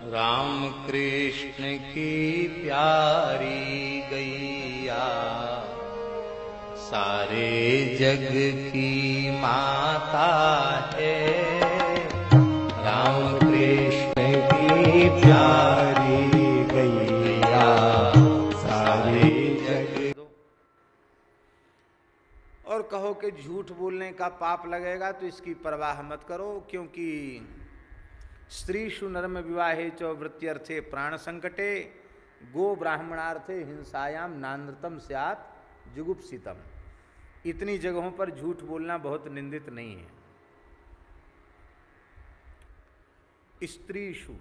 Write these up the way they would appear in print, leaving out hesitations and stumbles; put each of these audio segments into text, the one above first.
राम कृष्ण की प्यारी गैया सारे जग की माता है। राम कृष्ण की प्यारी गैया सारे जग। और कहो कि झूठ बोलने का पाप लगेगा तो इसकी परवाह मत करो, क्योंकि स्त्रीषु नरम विवाहे च वृत्त्यर्थे प्राण संकटे गो ब्राह्मणार्थे हिंसायाम नानृतम स्यात् जुगुप्सितम। इतनी जगहों पर झूठ बोलना बहुत निंदित नहीं है। स्त्रीषु,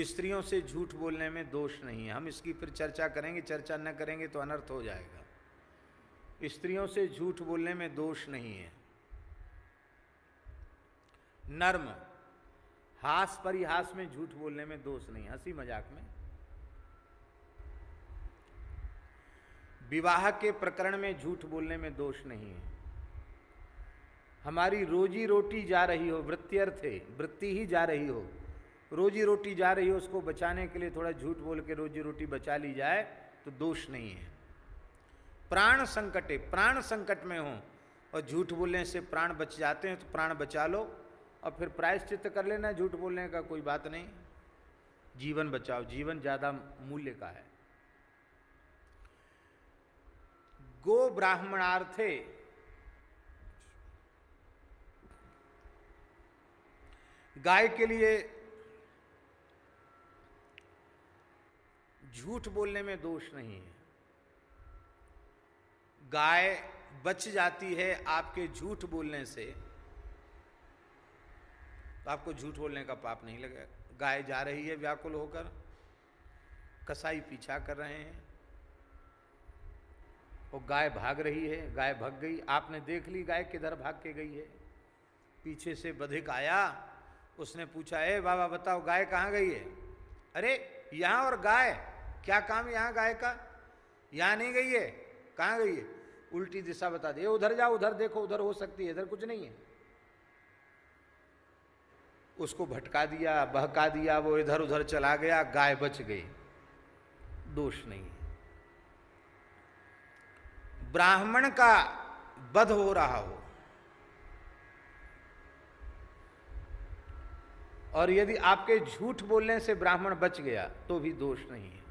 स्त्रियों से झूठ बोलने में दोष नहीं है। हम इसकी फिर चर्चा करेंगे, चर्चा न करेंगे तो अनर्थ हो जाएगा। स्त्रियों से झूठ बोलने में दोष नहीं है। नर्म, हास परिहास में झूठ बोलने में दोष नहीं, हंसी मजाक में। विवाह के प्रकरण में झूठ बोलने में दोष नहीं है। हमारी रोजी रोटी जा रही हो, वृत्त्यर्थे, वृत्ति ही जा रही हो, रोजी रोटी जा रही हो, उसको बचाने के लिए थोड़ा झूठ बोल के रोजी रोटी बचा ली जाए तो दोष नहीं है। प्राण संकटे, प्राण संकट में हो और झूठ बोलने से प्राण बच जाते हैं तो प्राण बचा लो और फिर प्रायश्चित कर लेना। झूठ बोलने का कोई बात नहीं, जीवन बचाओ, जीवन ज्यादा मूल्य का है। गो ब्राह्मणार्थे, गाय के लिए झूठ बोलने में दोष नहीं है। गाय बच जाती है आपके झूठ बोलने से तो आपको झूठ बोलने का पाप नहीं लगेगा। गाय जा रही है व्याकुल होकर, कसाई पीछा कर रहे हैं और गाय भाग रही है, गाय भाग गई, आपने देख ली गाय किधर भाग के गई है। पीछे से बधिक आया, उसने पूछा, ए बाबा बताओ गाय कहाँ गई है? अरे यहाँ, और गाय क्या काम यहाँ गाय का? यहाँ नहीं गई है, कहाँ गई है? उल्टी दिशा बता दे, उधर जाओ, उधर देखो, उधर हो सकती है, इधर कुछ नहीं है। उसको भटका दिया, बहका दिया, वो इधर उधर चला गया, गाय बच गई, दोष नहीं। ब्राह्मण का वध हो रहा हो और यदि आपके झूठ बोलने से ब्राह्मण बच गया तो भी दोष नहीं है।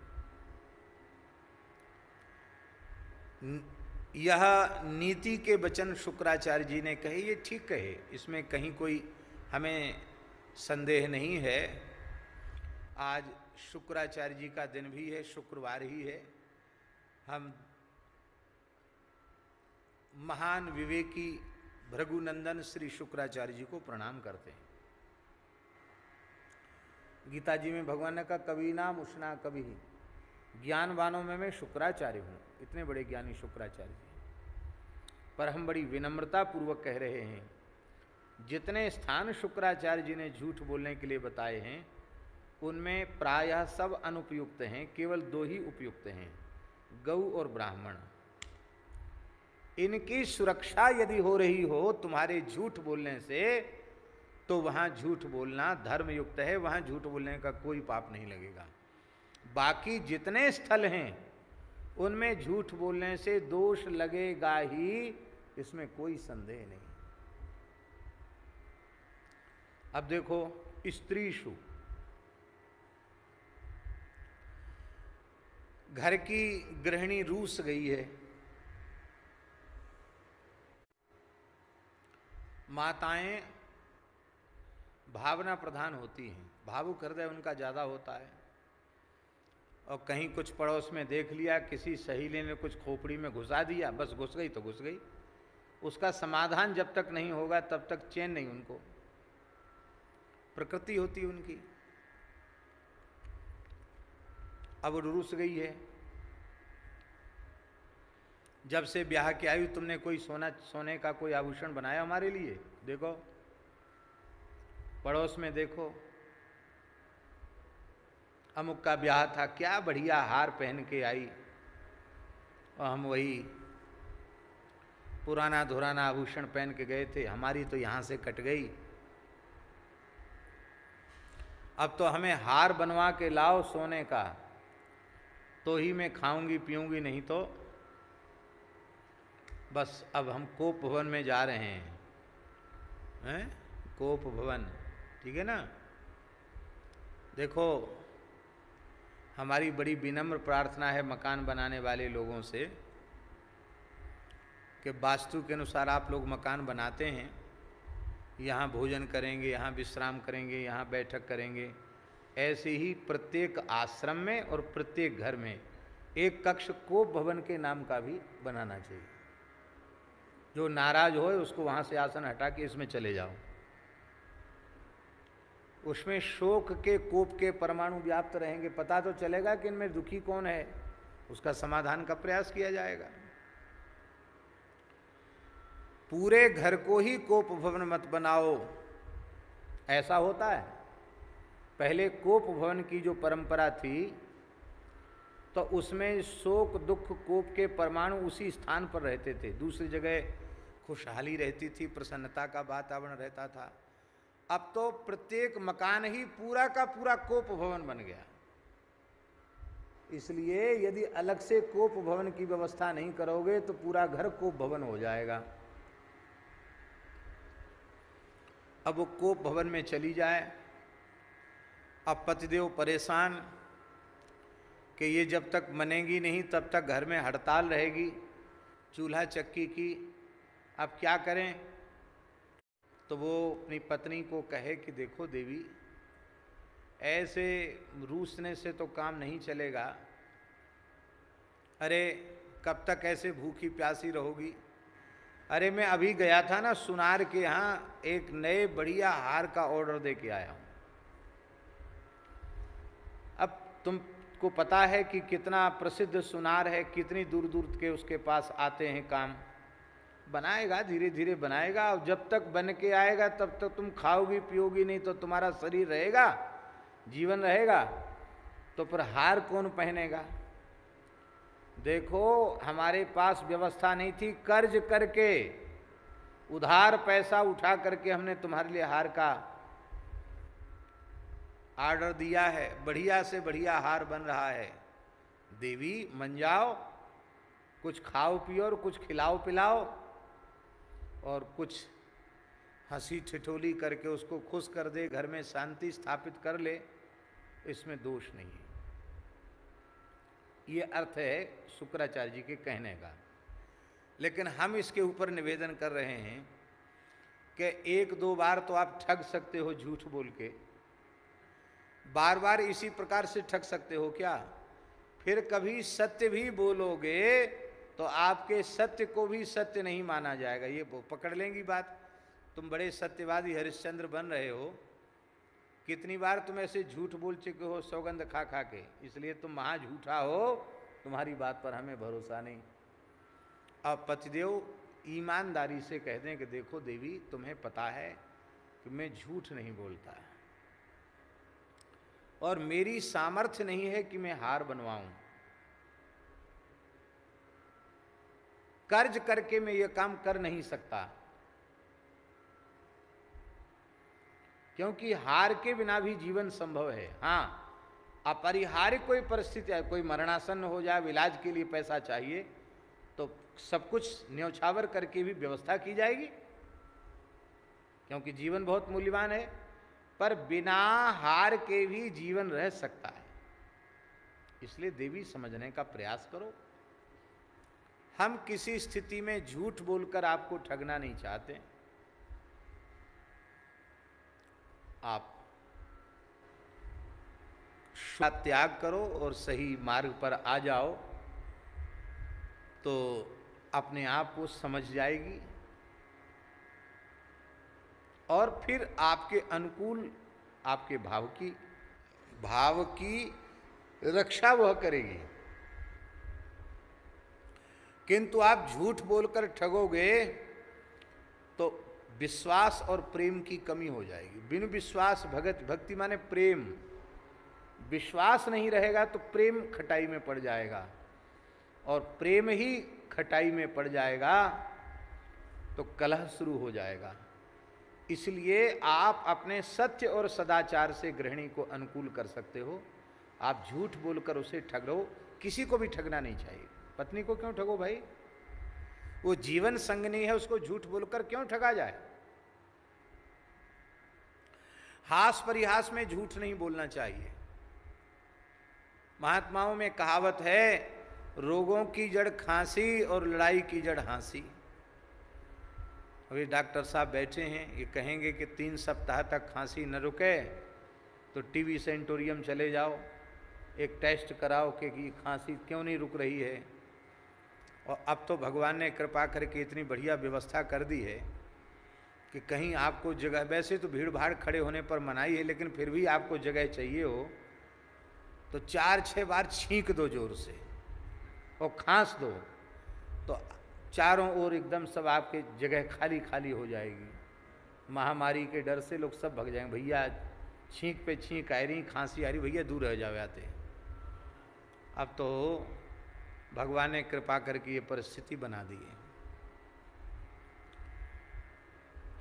यह नीति के वचन शुक्राचार्य जी ने कहे, ये ठीक कहे, इसमें कहीं कोई हमें संदेह नहीं है। आज शुक्राचार्य जी का दिन भी है, शुक्रवार ही है। हम महान विवेकी भृगुनंदन श्री शुक्राचार्य जी को प्रणाम करते हैं। गीता जी में भगवान ने कहा, कवि नाम उष्णा कवि, ज्ञानवानों में मैं शुक्राचार्य हूँ। इतने बड़े ज्ञानी शुक्राचार्य जी, पर हम बड़ी विनम्रता पूर्वक कह रहे हैं, जितने स्थान शुक्राचार्य जी ने झूठ बोलने के लिए बताए हैं उनमें प्रायः सब अनुपयुक्त हैं, केवल दो ही उपयुक्त हैं, गौ और ब्राह्मण। इनकी सुरक्षा यदि हो रही हो तुम्हारे झूठ बोलने से तो वहाँ झूठ बोलना धर्मयुक्त है, वहाँ झूठ बोलने का कोई पाप नहीं लगेगा। बाकी जितने स्थल हैं उनमें झूठ बोलने से दोष लगेगा ही, इसमें कोई संदेह नहीं। अब देखो, स्त्रीषु, घर की गृहिणी रूस गई है, माताएं भावना प्रधान होती हैं, भावुक हृदय उनका ज़्यादा होता है। और कहीं कुछ पड़ोस में देख लिया, किसी सहेली ने कुछ खोपड़ी में घुसा दिया, बस घुस गई तो घुस गई। उसका समाधान जब तक नहीं होगा तब तक चैन नहीं उनको। प्रकृति होती उनकी। अब रूस गई है, जब से ब्याह के आई तुमने कोई सोने का कोई आभूषण बनाया हमारे लिए? देखो पड़ोस में देखो, अमुक का ब्याह था, क्या बढ़िया हार पहन के आई और हम वही पुराना धुराना आभूषण पहन के गए थे, हमारी तो यहाँ से कट गई। अब तो हमें हार बनवा के लाओ सोने का, तो ही मैं खाऊंगी पीऊंगी, नहीं तो बस। अब हम कोप भवन में जा रहे हैं, कोप भवन, ठीक है ना। देखो, हमारी बड़ी विनम्र प्रार्थना है मकान बनाने वाले लोगों से कि वास्तु के अनुसार आप लोग मकान बनाते हैं, यहाँ भोजन करेंगे, यहाँ विश्राम करेंगे, यहाँ बैठक करेंगे, ऐसे ही प्रत्येक आश्रम में और प्रत्येक घर में एक कक्ष कोप भवन के नाम का भी बनाना चाहिए। जो नाराज हो उसको वहाँ से आसन हटा के इसमें चले जाओ। उसमें शोक के कोप के परमाणु व्याप्त रहेंगे, पता तो चलेगा कि इनमें दुखी कौन है, उसका समाधान का प्रयास किया जाएगा। पूरे घर को ही कोप भवन मत बनाओ, ऐसा होता है। पहले कोप भवन की जो परंपरा थी तो उसमें शोक दुख कोप के परमाणु उसी स्थान पर रहते थे, दूसरी जगह खुशहाली रहती थी, प्रसन्नता का वातावरण रहता था। अब तो प्रत्येक मकान ही पूरा का पूरा कोप भवन बन गया। इसलिए यदि अलग से कोप भवन की व्यवस्था नहीं करोगे तो पूरा घर कोप भवन हो जाएगा। अब वो कोप भवन में चली जाए। अब पतिदेव परेशान कि ये जब तक बनेगी नहीं तब तक घर में हड़ताल रहेगी चूल्हा चक्की की, अब क्या करें। तो वो अपनी पत्नी को कहे कि देखो देवी, ऐसे रूसने से तो काम नहीं चलेगा। अरे कब तक ऐसे भूखी प्यासी रहोगी। अरे मैं अभी गया था ना सुनार के यहाँ, एक नए बढ़िया हार का ऑर्डर दे के आया हूँ। अब तुमको पता है कि कितना प्रसिद्ध सुनार है, कितनी दूर दूर के उसके पास आते हैं काम। बनाएगा, धीरे धीरे बनाएगा, और जब तक बन के आएगा तब तक तुम खाओगी पियोगी, नहीं तो तुम्हारा शरीर रहेगा, जीवन रहेगा, तो फिर हार कौन पहनेगा। देखो हमारे पास व्यवस्था नहीं थी, कर्ज करके उधार पैसा उठा करके हमने तुम्हारे लिए हार का ऑर्डर दिया है। बढ़िया से बढ़िया हार बन रहा है। देवी मन जाओ, कुछ खाओ पियो और कुछ खिलाओ पिलाओ और कुछ हंसी ठिठोली करके उसको खुश कर दे, घर में शांति स्थापित कर ले, इसमें दोष नहीं है। ये अर्थ है शुक्राचार्य जी के कहने का। लेकिन हम इसके ऊपर निवेदन कर रहे हैं कि एक दो बार तो आप ठग सकते हो झूठ बोल के, बार बार इसी प्रकार से ठग सकते हो क्या। फिर कभी सत्य भी बोलोगे तो आपके सत्य को भी सत्य नहीं माना जाएगा। ये पकड़ लेंगी बात। तुम बड़े सत्यवादी हरिश्चंद्र बन रहे हो, कितनी बार तुम ऐसे झूठ बोल चुके हो सौगंध खा खा के, इसलिए तुम महा झूठा हो, तुम्हारी बात पर हमें भरोसा नहीं। अब पतिदेव ईमानदारी से कहते हैं कि देखो देवी, तुम्हें पता है कि मैं झूठ नहीं बोलता है और मेरी सामर्थ्य नहीं है कि मैं हार बनवाऊं। कर्ज करके मैं ये काम कर नहीं सकता, क्योंकि हार के बिना भी जीवन संभव है। हाँ, अपरिहार्य कोई परिस्थिति है, कोई मरणासन्न हो जाए, इलाज के लिए पैसा चाहिए, तो सब कुछ न्यौछावर करके भी व्यवस्था की जाएगी, क्योंकि जीवन बहुत मूल्यवान है। पर बिना हार के भी जीवन रह सकता है। इसलिए देवी समझने का प्रयास करो। हम किसी स्थिति में झूठ बोलकर आपको ठगना नहीं चाहते। आप त्याग करो और सही मार्ग पर आ जाओ तो अपने आप को समझ जाएगी और फिर आपके अनुकूल आपके भाव की रक्षा वह करेगी। किंतु आप झूठ बोलकर ठगोगे तो विश्वास और प्रेम की कमी हो जाएगी। बिनु विश्वास भक्ति माने प्रेम, विश्वास नहीं रहेगा तो प्रेम खटाई में पड़ जाएगा और प्रेम ही खटाई में पड़ जाएगा तो कलह शुरू हो जाएगा। इसलिए आप अपने सत्य और सदाचार से गृहिणी को अनुकूल कर सकते हो। आप झूठ बोलकर उसे ठगो, किसी को भी ठगना नहीं चाहिए। पत्नी को क्यों ठगो भाई, वो जीवन संगनी है, उसको झूठ बोलकर क्यों ठगा जाए। हास परिहास में झूठ नहीं बोलना चाहिए। महात्माओं में कहावत है, रोगों की जड़ खांसी और लड़ाई की जड़ हंसी। अभी डॉक्टर साहब बैठे हैं, ये कहेंगे कि 3 सप्ताह तक खांसी न रुके तो टीबी सेंटोरियम चले जाओ, एक टेस्ट कराओ कि खांसी क्यों नहीं रुक रही है। और अब तो भगवान ने कृपा करके इतनी बढ़िया व्यवस्था कर दी है कि कहीं आपको जगह, वैसे तो भीड़ भाड़ खड़े होने पर मनाही है, लेकिन फिर भी आपको जगह चाहिए हो तो 4-6 बार छींक दो जोर से और खांस दो, तो चारों ओर एकदम सब आपके जगह खाली खाली हो जाएगी। महामारी के डर से लोग सब भग जाएंगे, भैया छींक पे छींक आ रही, खांसी आ रही, भैया दूर रह जाओ आते। अब तो भगवान ने कृपा करके ये परिस्थिति बना दी है।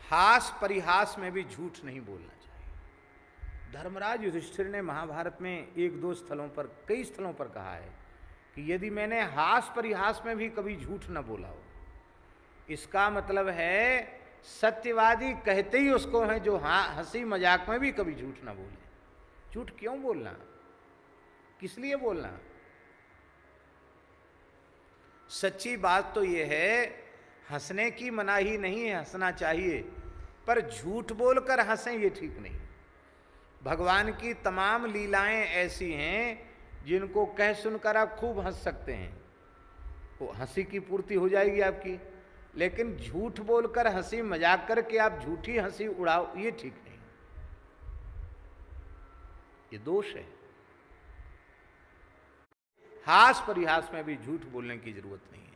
हास परिहास में भी झूठ नहीं बोलना चाहिए। धर्मराज युधिष्ठिर ने महाभारत में 1-2 स्थलों पर, कई स्थलों पर कहा है कि यदि मैंने हास परिहास में भी कभी झूठ न बोला हो, इसका मतलब है सत्यवादी कहते ही उसको हैं जो हंसी मजाक में भी कभी झूठ न बोले। झूठ क्यों बोलना, किस लिए बोलना। सच्ची बात तो यह है, हंसने की मनाही नहीं है, हंसना चाहिए, पर झूठ बोलकर हंसें ये ठीक नहीं। भगवान की तमाम लीलाएं ऐसी हैं जिनको कह सुनकर आप खूब हंस सकते हैं, वो हंसी की पूर्ति हो जाएगी आपकी। लेकिन झूठ बोलकर हंसी मजाक करके आप झूठी हंसी उड़ाओ, ये ठीक नहीं, ये दोष है। हास परिहास में भी झूठ बोलने की जरूरत नहीं है।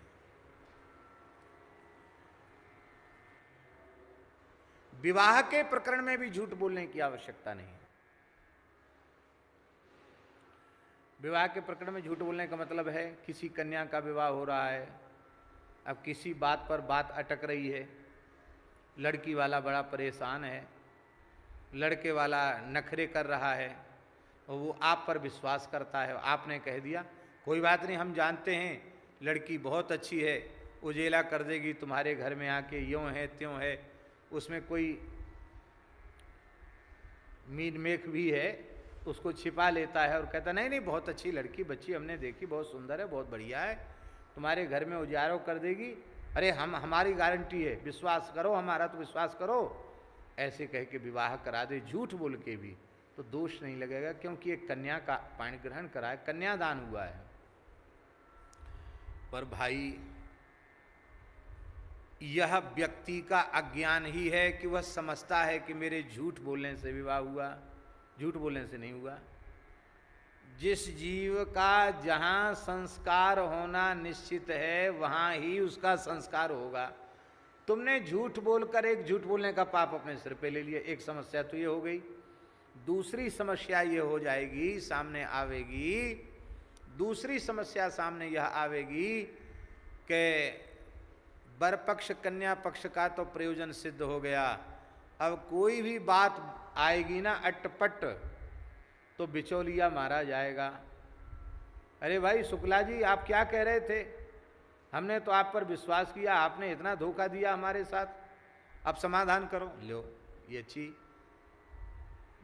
विवाह के प्रकरण में भी झूठ बोलने की आवश्यकता नहीं है। विवाह के प्रकरण में झूठ बोलने का मतलब है, किसी कन्या का विवाह हो रहा है, अब किसी बात पर बात अटक रही है, लड़की वाला बड़ा परेशान है, लड़के वाला नखरे कर रहा है और वो आप पर विश्वास करता है। आपने कह दिया कोई बात नहीं, हम जानते हैं लड़की बहुत अच्छी है, उजेला कर देगी तुम्हारे घर में आके, यूँ है त्यों है, उसमें कोई मीन मेख भी है, उसको छिपा लेता है और कहता नहीं नहीं बहुत अच्छी लड़की बच्ची हमने देखी, बहुत सुंदर है, बहुत बढ़िया है, तुम्हारे घर में उजारों कर देगी, अरे हमारी गारंटी है, विश्वास करो, हमारा तो विश्वास करो, ऐसे कह के विवाह करा दे झूठ बोल के भी, तो दोष नहीं लगेगा, क्योंकि एक कन्या का पाणी ग्रहण करा है, कन्यादान हुआ है। पर भाई यह व्यक्ति का अज्ञान ही है कि वह समझता है कि मेरे झूठ बोलने से विवाह हुआ, झूठ बोलने से नहीं हुआ। जिस जीव का जहाँ संस्कार होना निश्चित है वहाँ ही उसका संस्कार होगा। तुमने झूठ बोलकर एक झूठ बोलने का पाप अपने सिर पे ले लिया, एक समस्या तो ये हो गई। दूसरी समस्या ये हो जाएगी, सामने आवेगी, दूसरी समस्या सामने यह आवेगी कि वर पक्ष कन्या पक्ष का तो प्रयोजन सिद्ध हो गया, अब कोई भी बात आएगी ना अटपट तो बिचौलिया मारा जाएगा। अरे भाई शुक्ला जी आप क्या कह रहे थे, हमने तो आप पर विश्वास किया, आपने इतना धोखा दिया हमारे साथ, अब समाधान करो। लो ये अच्छी,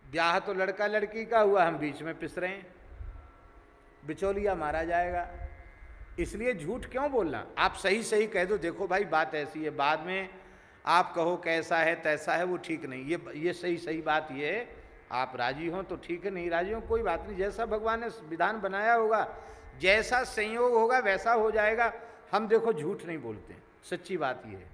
ब्याह तो लड़का लड़की का हुआ, हम बीच में पिस रहे हैं, बिचौलिया मारा जाएगा। इसलिए झूठ क्यों बोलना, आप सही सही कह दो, देखो भाई बात ऐसी है, बाद में आप कहो कैसा है तैसा है, वो ठीक नहीं, ये सही सही बात ये है, आप राजी हो तो ठीक है, नहीं राजी हो कोई बात नहीं, जैसा भगवान ने विधान बनाया होगा, जैसा संयोग होगा वैसा हो जाएगा। हम देखो झूठ नहीं बोलते, सच्ची बात ये है।